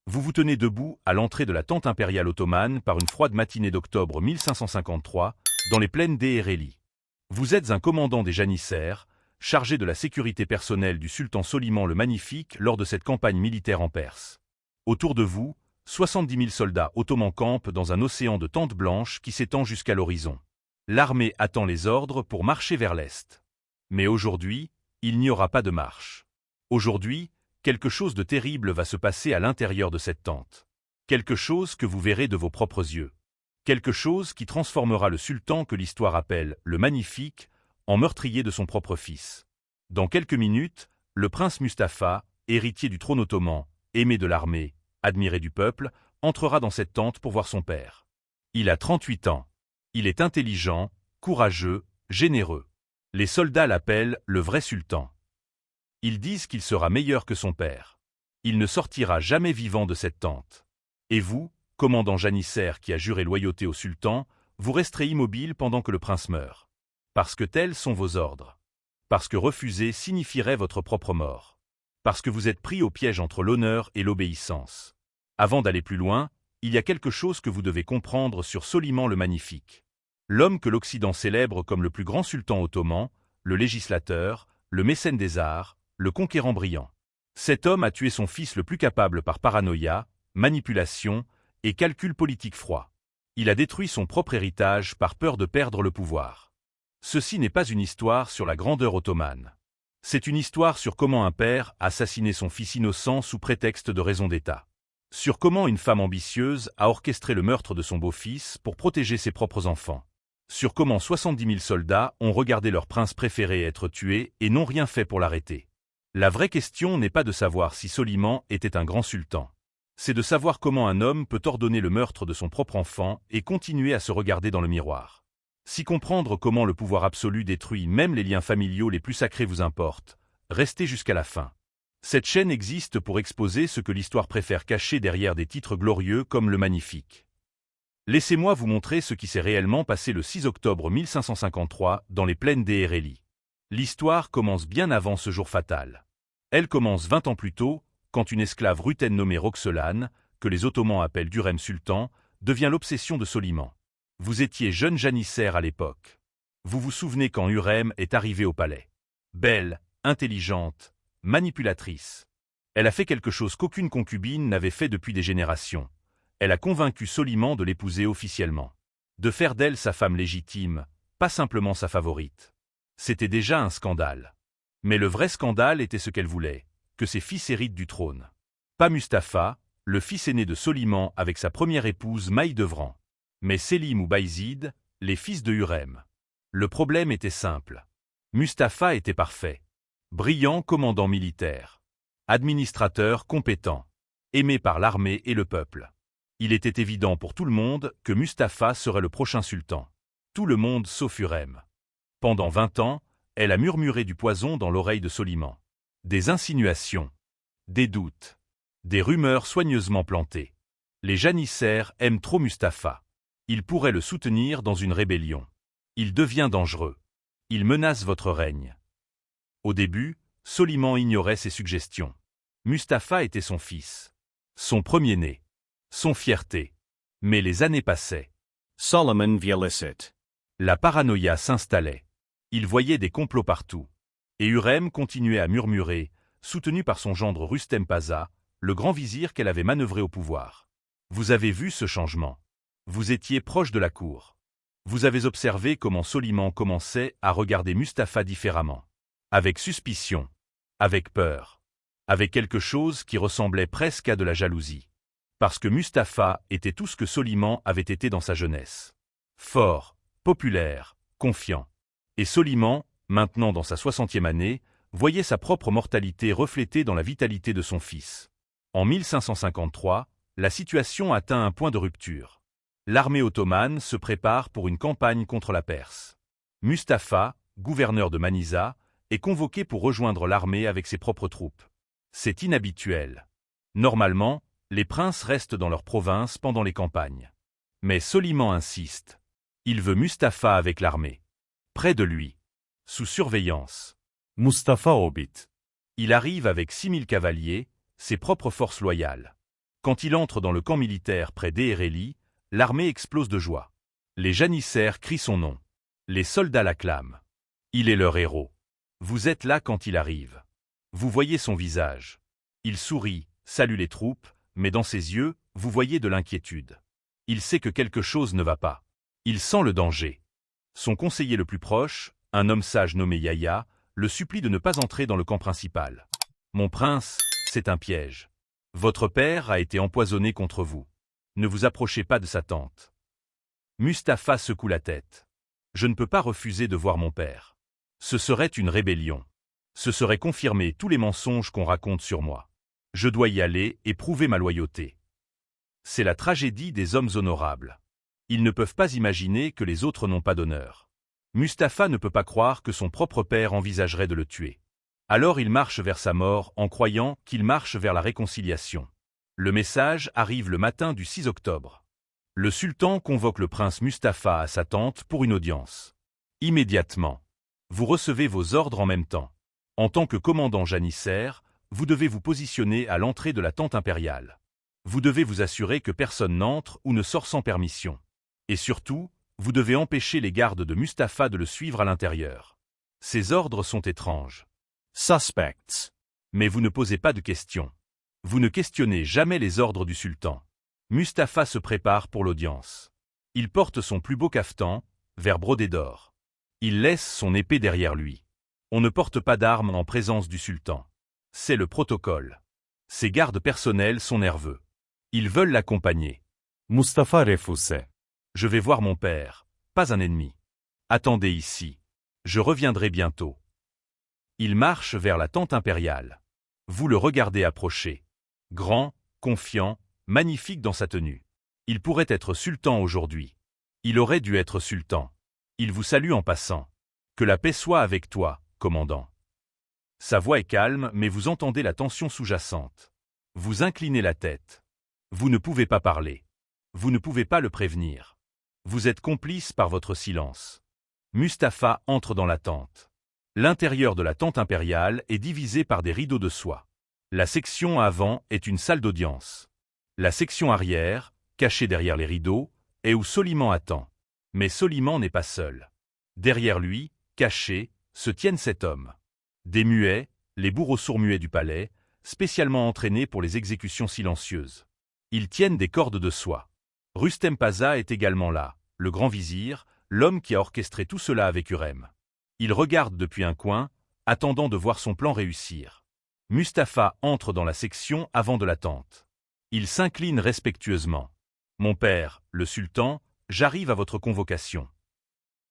Vous vous tenez debout à l'entrée de la tente impériale ottomane par une froide matinée d'octobre 1553, dans les plaines d'Ereğli. Vous êtes un commandant des janissaires, chargé de la sécurité personnelle du sultan Soliman le Magnifique lors de cette campagne militaire en Perse. Autour de vous, 70 000 soldats ottomans campent dans un océan de tentes blanches qui s'étend jusqu'à l'horizon. L'armée attend les ordres pour marcher vers l'est. Mais aujourd'hui, il n'y aura pas de marche. Aujourd'hui, quelque chose de terrible va se passer à l'intérieur de cette tente. Quelque chose que vous verrez de vos propres yeux. Quelque chose qui transformera le sultan que l'histoire appelle le Magnifique en meurtrier de son propre fils. Dans quelques minutes, le prince Mustapha, héritier du trône ottoman, aimé de l'armée, admiré du peuple, entrera dans cette tente pour voir son père. Il a 38 ans. Il est intelligent, courageux, généreux. Les soldats l'appellent le vrai sultan. Ils disent qu'il sera meilleur que son père. Il ne sortira jamais vivant de cette tente. Et vous, commandant janissaire qui a juré loyauté au sultan, vous resterez immobile pendant que le prince meurt. Parce que tels sont vos ordres. Parce que refuser signifierait votre propre mort. Parce que vous êtes pris au piège entre l'honneur et l'obéissance. Avant d'aller plus loin, il y a quelque chose que vous devez comprendre sur Soliman le Magnifique. L'homme que l'Occident célèbre comme le plus grand sultan ottoman, le législateur, le mécène des arts, le conquérant brillant. Cet homme a tué son fils le plus capable par paranoïa, manipulation et calcul politique froid. Il a détruit son propre héritage par peur de perdre le pouvoir. Ceci n'est pas une histoire sur la grandeur ottomane. C'est une histoire sur comment un père a assassiné son fils innocent sous prétexte de raison d'État. Sur comment une femme ambitieuse a orchestré le meurtre de son beau-fils pour protéger ses propres enfants. Sur comment 70 000 soldats ont regardé leur prince préféré être tué et n'ont rien fait pour l'arrêter. La vraie question n'est pas de savoir si Soliman était un grand sultan. C'est de savoir comment un homme peut ordonner le meurtre de son propre enfant et continuer à se regarder dans le miroir. Si comprendre comment le pouvoir absolu détruit même les liens familiaux les plus sacrés vous importe, restez jusqu'à la fin. Cette chaîne existe pour exposer ce que l'histoire préfère cacher derrière des titres glorieux comme le Magnifique. Laissez-moi vous montrer ce qui s'est réellement passé le 6 octobre 1553 dans les plaines d'Ereğli. L'histoire commence bien avant ce jour fatal. Elle commence 20 ans plus tôt, quand une esclave ruthène nommée Roxolane, que les Ottomans appellent Hürrem Sultan, devient l'obsession de Soliman. Vous étiez jeune janissaire à l'époque. Vous vous souvenez quand Hürrem est arrivée au palais. Belle, intelligente, manipulatrice. Elle a fait quelque chose qu'aucune concubine n'avait fait depuis des générations. Elle a convaincu Soliman de l'épouser officiellement. De faire d'elle sa femme légitime, pas simplement sa favorite. C'était déjà un scandale. Mais le vrai scandale était ce qu'elle voulait, que ses fils héritent du trône. Pas Mustapha, le fils aîné de Soliman avec sa première épouse Mahidevran. Mais Selim ou Bayezid, les fils de Hürrem. Le problème était simple. Mustapha était parfait. Brillant commandant militaire. Administrateur compétent. Aimé par l'armée et le peuple. Il était évident pour tout le monde que Mustapha serait le prochain sultan. Tout le monde sauf Hürrem. Pendant 20 ans, elle a murmuré du poison dans l'oreille de Soliman. Des insinuations. Des doutes. Des rumeurs soigneusement plantées. Les janissaires aiment trop Mustapha. Il pourrait le soutenir dans une rébellion. Il devient dangereux. Il menace votre règne. Au début, Soliman ignorait ses suggestions. Mustapha était son fils. Son premier-né. Son fierté. Mais les années passaient. Solomon Vielicet. La paranoïa s'installait. Il voyait des complots partout. Et Hürrem continuait à murmurer, soutenu par son gendre Rustem Paşa, le grand vizir qu'elle avait manœuvré au pouvoir. Vous avez vu ce changement. Vous étiez proche de la cour. Vous avez observé comment Soliman commençait à regarder Mustapha différemment. Avec suspicion. Avec peur. Avec quelque chose qui ressemblait presque à de la jalousie. Parce que Mustapha était tout ce que Soliman avait été dans sa jeunesse. Fort, populaire, confiant. Et Soliman, maintenant dans sa 60e année, voyait sa propre mortalité reflétée dans la vitalité de son fils. En 1553, la situation atteint un point de rupture. L'armée ottomane se prépare pour une campagne contre la Perse. Mustapha, gouverneur de Manisa, est convoqué pour rejoindre l'armée avec ses propres troupes. C'est inhabituel. Normalement, les princes restent dans leur province pendant les campagnes. Mais Soliman insiste. Il veut Mustapha avec l'armée. Près de lui. Sous surveillance. Mustafa Hobbit. Il arrive avec 6000 cavaliers, ses propres forces loyales. Quand il entre dans le camp militaire près d'Eréli, l'armée explose de joie. Les janissaires crient son nom. Les soldats l'acclament. Il est leur héros. Vous êtes là quand il arrive. Vous voyez son visage. Il sourit, salue les troupes, mais dans ses yeux, vous voyez de l'inquiétude. Il sait que quelque chose ne va pas. Il sent le danger. Son conseiller le plus proche, un homme sage nommé Yahya, le supplie de ne pas entrer dans le camp principal. « Mon prince, c'est un piège. Votre père a été empoisonné contre vous. Ne vous approchez pas de sa tente. » Mustapha secoue la tête. « Je ne peux pas refuser de voir mon père. Ce serait une rébellion. Ce serait confirmer tous les mensonges qu'on raconte sur moi. Je dois y aller et prouver ma loyauté. » C'est la tragédie des hommes honorables. Ils ne peuvent pas imaginer que les autres n'ont pas d'honneur. Mustapha ne peut pas croire que son propre père envisagerait de le tuer. Alors il marche vers sa mort en croyant qu'il marche vers la réconciliation. Le message arrive le matin du 6 octobre. Le sultan convoque le prince Mustapha à sa tente pour une audience. Immédiatement, vous recevez vos ordres en même temps. En tant que commandant janissaire, vous devez vous positionner à l'entrée de la tente impériale. Vous devez vous assurer que personne n'entre ou ne sort sans permission. Et surtout, vous devez empêcher les gardes de Mustapha de le suivre à l'intérieur. Ces ordres sont étranges. Suspects. Mais vous ne posez pas de questions. Vous ne questionnez jamais les ordres du sultan. Mustapha se prépare pour l'audience. Il porte son plus beau cafetan, vert brodé d'or. Il laisse son épée derrière lui. On ne porte pas d'armes en présence du sultan. C'est le protocole. Ses gardes personnels sont nerveux. Ils veulent l'accompagner. Mustapha refuse. Je vais voir mon père, pas un ennemi. Attendez ici. Je reviendrai bientôt. Il marche vers la tente impériale. Vous le regardez approcher. Grand, confiant, magnifique dans sa tenue. Il pourrait être sultan aujourd'hui. Il aurait dû être sultan. Il vous salue en passant. Que la paix soit avec toi, commandant. Sa voix est calme, mais vous entendez la tension sous-jacente. Vous inclinez la tête. Vous ne pouvez pas parler. Vous ne pouvez pas le prévenir. Vous êtes complice par votre silence. Mustapha entre dans la tente. L'intérieur de la tente impériale est divisé par des rideaux de soie. La section avant est une salle d'audience. La section arrière, cachée derrière les rideaux, est où Soliman attend. Mais Soliman n'est pas seul. Derrière lui, cachés, se tiennent 7 hommes. Des muets, les bourreaux sourds-muets du palais, spécialement entraînés pour les exécutions silencieuses. Ils tiennent des cordes de soie. Rustem Paza est également là, le grand vizir, l'homme qui a orchestré tout cela avec Hurrem. Il regarde depuis un coin, attendant de voir son plan réussir. Mustapha entre dans la section avant de la tente. Il s'incline respectueusement. « Mon père, le sultan, j'arrive à votre convocation. »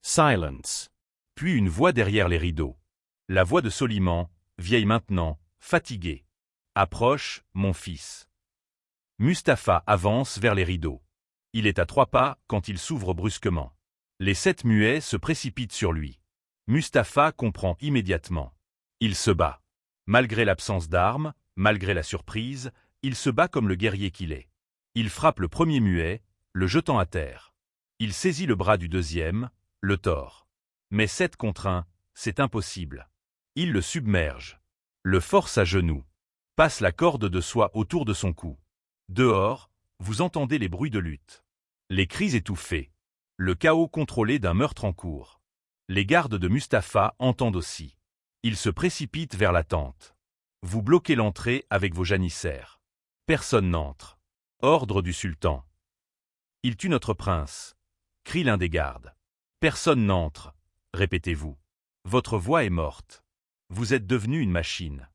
Silence. Puis une voix derrière les rideaux. La voix de Soliman, vieille maintenant, fatiguée. « Approche, mon fils. » Mustapha avance vers les rideaux. Il est à 3 pas quand il s'ouvre brusquement. Les 7 muets se précipitent sur lui. Mustapha comprend immédiatement. Il se bat. Malgré l'absence d'armes, malgré la surprise, il se bat comme le guerrier qu'il est. Il frappe le premier muet, le jetant à terre. Il saisit le bras du deuxième, le tord. Mais 7 contre 1, c'est impossible. Il le submerge. Le force à genoux. Passe la corde de soie autour de son cou. Dehors, vous entendez les bruits de lutte. Les cris étouffés. Le chaos contrôlé d'un meurtre en cours. Les gardes de Mustapha entendent aussi. Ils se précipitent vers la tente. Vous bloquez l'entrée avec vos janissaires. Personne n'entre. Ordre du sultan. Il tue notre prince, crie l'un des gardes. Personne n'entre, répétez-vous. Votre voix est morte. Vous êtes devenu une machine.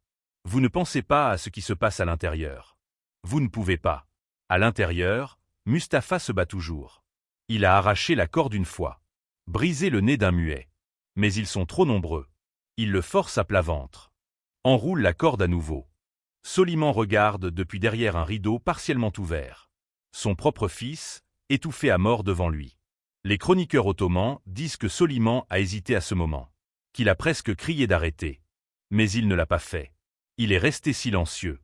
Vous ne pensez pas à ce qui se passe à l'intérieur. Vous ne pouvez pas. À l'intérieur, Mustapha se bat toujours. Il a arraché la corde une fois. Brisé le nez d'un muet. Mais ils sont trop nombreux. Il le force à plat ventre. Enroule la corde à nouveau. Soliman regarde depuis derrière un rideau partiellement ouvert. Son propre fils, étouffé à mort devant lui. Les chroniqueurs ottomans disent que Soliman a hésité à ce moment. Qu'il a presque crié d'arrêter. Mais il ne l'a pas fait. Il est resté silencieux.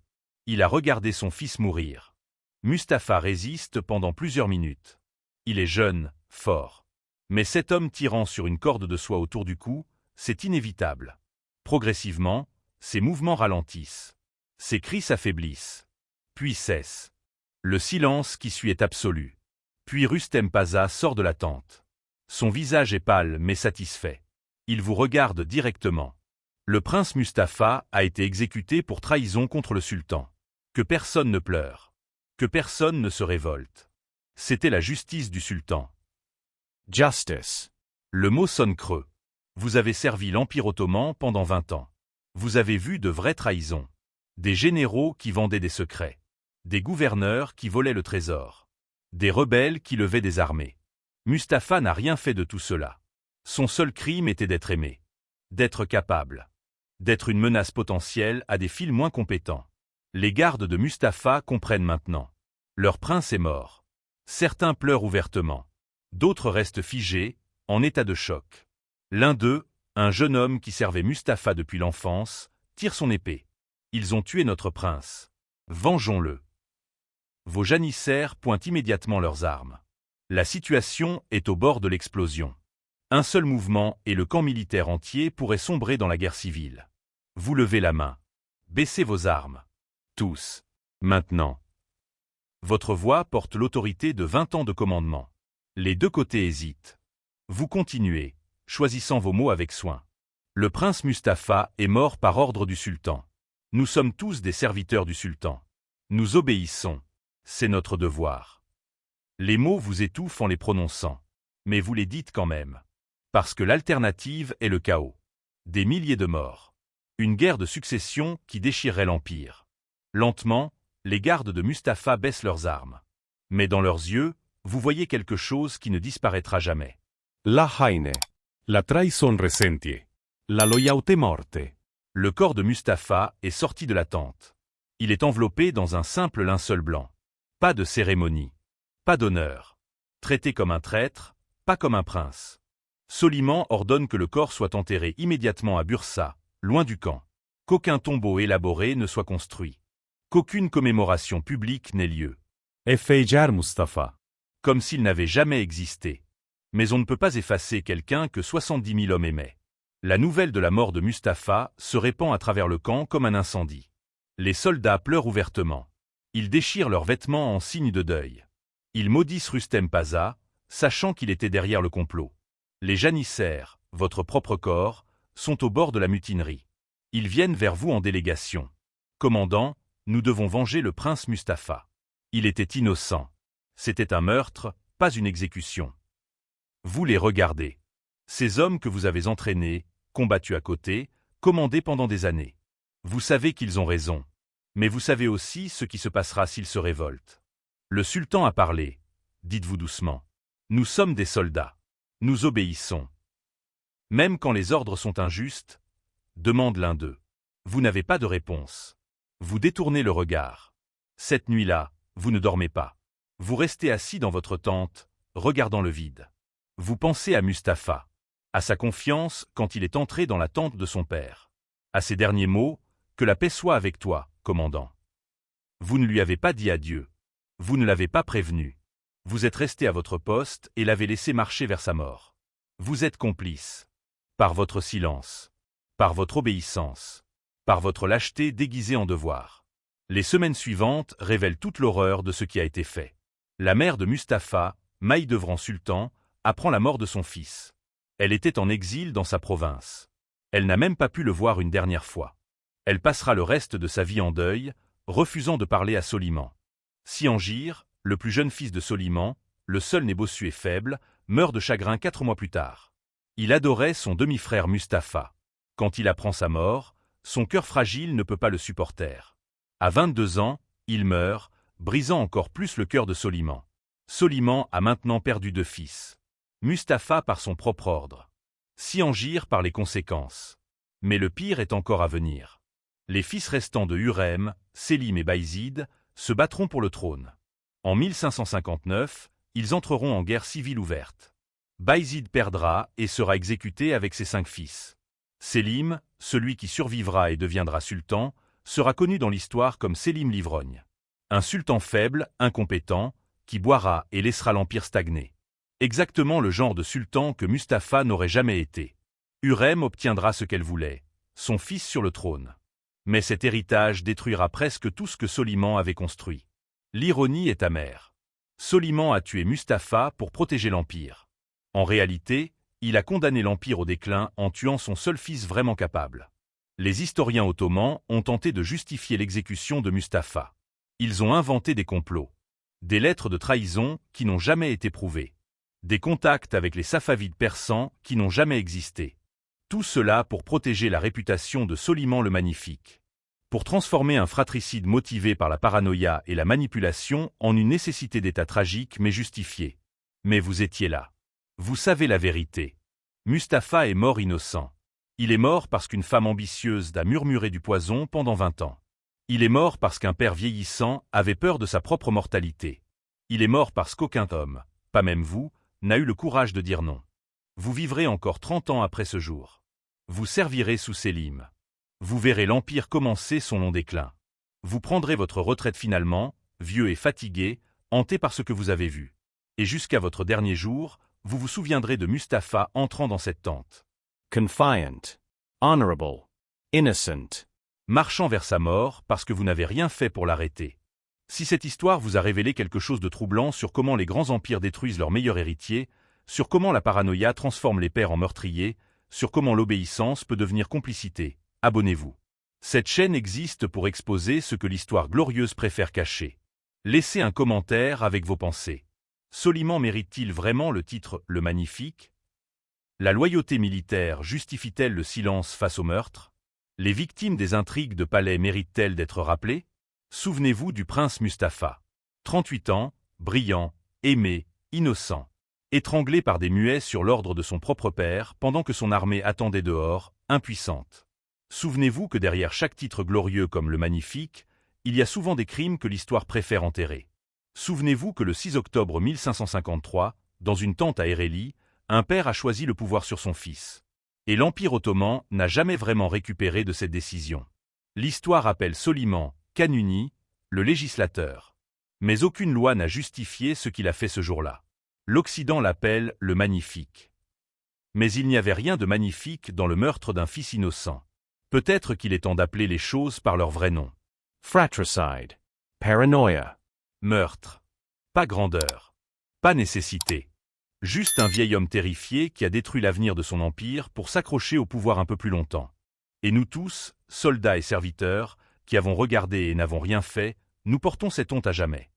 Il a regardé son fils mourir. Mustapha résiste pendant plusieurs minutes. Il est jeune, fort. Mais cet homme tirant sur une corde de soie autour du cou, c'est inévitable. Progressivement, ses mouvements ralentissent. Ses cris s'affaiblissent. Puis cessent. Le silence qui suit est absolu. Puis Rustem Paşa sort de la tente. Son visage est pâle mais satisfait. Il vous regarde directement. Le prince Mustapha a été exécuté pour trahison contre le sultan. Que personne ne pleure. Que personne ne se révolte. C'était la justice du sultan. Justice. Le mot sonne creux. Vous avez servi l'Empire ottoman pendant 20 ans. Vous avez vu de vraies trahisons. Des généraux qui vendaient des secrets. Des gouverneurs qui volaient le trésor. Des rebelles qui levaient des armées. Mustapha n'a rien fait de tout cela. Son seul crime était d'être aimé. D'être capable. D'être une menace potentielle à des fils moins compétents. Les gardes de Mustapha comprennent maintenant. Leur prince est mort. Certains pleurent ouvertement. D'autres restent figés, en état de choc. L'un d'eux, un jeune homme qui servait Mustapha depuis l'enfance, tire son épée. Ils ont tué notre prince. Vengeons-le. Vos janissaires pointent immédiatement leurs armes. La situation est au bord de l'explosion. Un seul mouvement et le camp militaire entier pourrait sombrer dans la guerre civile. Vous levez la main. Baissez vos armes. Tous. Maintenant. Votre voix porte l'autorité de 20 ans de commandement. Les deux côtés hésitent. Vous continuez, choisissant vos mots avec soin. Le prince Mustapha est mort par ordre du sultan. Nous sommes tous des serviteurs du sultan. Nous obéissons. C'est notre devoir. Les mots vous étouffent en les prononçant. Mais vous les dites quand même. Parce que l'alternative est le chaos. Des milliers de morts. Une guerre de succession qui déchirerait l'Empire. Lentement, les gardes de Mustapha baissent leurs armes. Mais dans leurs yeux, vous voyez quelque chose qui ne disparaîtra jamais. La haine. La traición resentie. La loyauté morte. Le corps de Mustapha est sorti de la tente. Il est enveloppé dans un simple linceul blanc. Pas de cérémonie. Pas d'honneur. Traité comme un traître, pas comme un prince. Soliman ordonne que le corps soit enterré immédiatement à Bursa, loin du camp. Qu'aucun tombeau élaboré ne soit construit. Qu'aucune commémoration publique n'ait lieu. Effejar Mustafa. Comme s'il n'avait jamais existé. Mais on ne peut pas effacer quelqu'un que 70 000 hommes aimaient. La nouvelle de la mort de Mustapha se répand à travers le camp comme un incendie. Les soldats pleurent ouvertement. Ils déchirent leurs vêtements en signe de deuil. Ils maudissent Rustem Paşa, sachant qu'il était derrière le complot. Les janissaires, votre propre corps, sont au bord de la mutinerie. Ils viennent vers vous en délégation. Commandant, nous devons venger le prince Mustapha. Il était innocent. C'était un meurtre, pas une exécution. Vous les regardez. Ces hommes que vous avez entraînés, combattus à côté, commandés pendant des années. Vous savez qu'ils ont raison. Mais vous savez aussi ce qui se passera s'ils se révoltent. Le sultan a parlé. Dites-vous doucement. Nous sommes des soldats. Nous obéissons. Même quand les ordres sont injustes, demande l'un d'eux. Vous n'avez pas de réponse. Vous détournez le regard. Cette nuit-là, vous ne dormez pas. Vous restez assis dans votre tente, regardant le vide. Vous pensez à Mustapha, à sa confiance quand il est entré dans la tente de son père. À ses derniers mots, que la paix soit avec toi, commandant. Vous ne lui avez pas dit adieu. Vous ne l'avez pas prévenu. Vous êtes resté à votre poste et l'avez laissé marcher vers sa mort. Vous êtes complice. Par votre silence. Par votre obéissance. Par votre lâcheté déguisée en devoir. Les semaines suivantes révèlent toute l'horreur de ce qui a été fait. La mère de Mustapha, Mahidevran Sultan, apprend la mort de son fils. Elle était en exil dans sa province. Elle n'a même pas pu le voir une dernière fois. Elle passera le reste de sa vie en deuil, refusant de parler à Soliman. Siangir, le plus jeune fils de Soliman, le seul né bossu et faible, meurt de chagrin 4 mois plus tard. Il adorait son demi-frère Mustapha. Quand il apprend sa mort, son cœur fragile ne peut pas le supporter. À 22 ans, il meurt, brisant encore plus le cœur de Soliman. Soliman a maintenant perdu 2 fils. Mustapha par son propre ordre. Siangir par les conséquences. Mais le pire est encore à venir. Les fils restants de Hürrem, Sélim et Bayezid, se battront pour le trône. En 1559, ils entreront en guerre civile ouverte. Bayezid perdra et sera exécuté avec ses 5 fils. Sélim, celui qui survivra et deviendra sultan, sera connu dans l'histoire comme Sélim l'ivrogne. Un sultan faible, incompétent, qui boira et laissera l'empire stagner. Exactement le genre de sultan que Mustapha n'aurait jamais été. Hürrem obtiendra ce qu'elle voulait, son fils sur le trône. Mais cet héritage détruira presque tout ce que Soliman avait construit. L'ironie est amère. Soliman a tué Mustapha pour protéger l'Empire. En réalité, il a condamné l'Empire au déclin en tuant son seul fils vraiment capable. Les historiens ottomans ont tenté de justifier l'exécution de Mustapha. Ils ont inventé des complots. Des lettres de trahison qui n'ont jamais été prouvées. Des contacts avec les Safavides persans qui n'ont jamais existé. Tout cela pour protéger la réputation de Soliman le Magnifique. Pour transformer un fratricide motivé par la paranoïa et la manipulation en une nécessité d'état tragique mais justifiée. Mais vous étiez là. Vous savez la vérité. Mustapha est mort innocent. Il est mort parce qu'une femme ambitieuse a murmuré du poison pendant 20 ans. Il est mort parce qu'un père vieillissant avait peur de sa propre mortalité. Il est mort parce qu'aucun homme, pas même vous, n'a eu le courage de dire non. Vous vivrez encore 30 ans après ce jour. Vous servirez sous Sélim. Vous verrez l'Empire commencer son long déclin. Vous prendrez votre retraite finalement, vieux et fatigué, hanté par ce que vous avez vu. Et jusqu'à votre dernier jour, vous vous souviendrez de Mustapha entrant dans cette tente. Confiant. Honorable. Innocent. Marchant vers sa mort parce que vous n'avez rien fait pour l'arrêter. Si cette histoire vous a révélé quelque chose de troublant sur comment les grands empires détruisent leurs meilleurs héritiers, sur comment la paranoïa transforme les pères en meurtriers, sur comment l'obéissance peut devenir complicité, abonnez-vous. Cette chaîne existe pour exposer ce que l'histoire glorieuse préfère cacher. Laissez un commentaire avec vos pensées. Soliman mérite-t-il vraiment le titre « Le Magnifique » La loyauté militaire justifie-t-elle le silence face au meurtre? Les victimes des intrigues de palais méritent-elles d'être rappelées? Souvenez-vous du prince Mustapha. 38 ans, brillant, aimé, innocent. Étranglé par des muets sur l'ordre de son propre père pendant que son armée attendait dehors, impuissante. Souvenez-vous que derrière chaque titre glorieux comme le Magnifique, il y a souvent des crimes que l'histoire préfère enterrer. Souvenez-vous que le 6 octobre 1553, dans une tente à Eréli, un père a choisi le pouvoir sur son fils. Et l'Empire ottoman n'a jamais vraiment récupéré de cette décision. L'histoire appelle Soliman, Kanuni, le législateur. Mais aucune loi n'a justifié ce qu'il a fait ce jour-là. L'Occident l'appelle le Magnifique. Mais il n'y avait rien de magnifique dans le meurtre d'un fils innocent. Peut-être qu'il est temps d'appeler les choses par leur vrai nom. Fratricide. Paranoia. Meurtre. Pas grandeur. Pas nécessité. Juste un vieil homme terrifié qui a détruit l'avenir de son empire pour s'accrocher au pouvoir un peu plus longtemps. Et nous tous, soldats et serviteurs, qui avons regardé et n'avons rien fait, nous portons cette honte à jamais.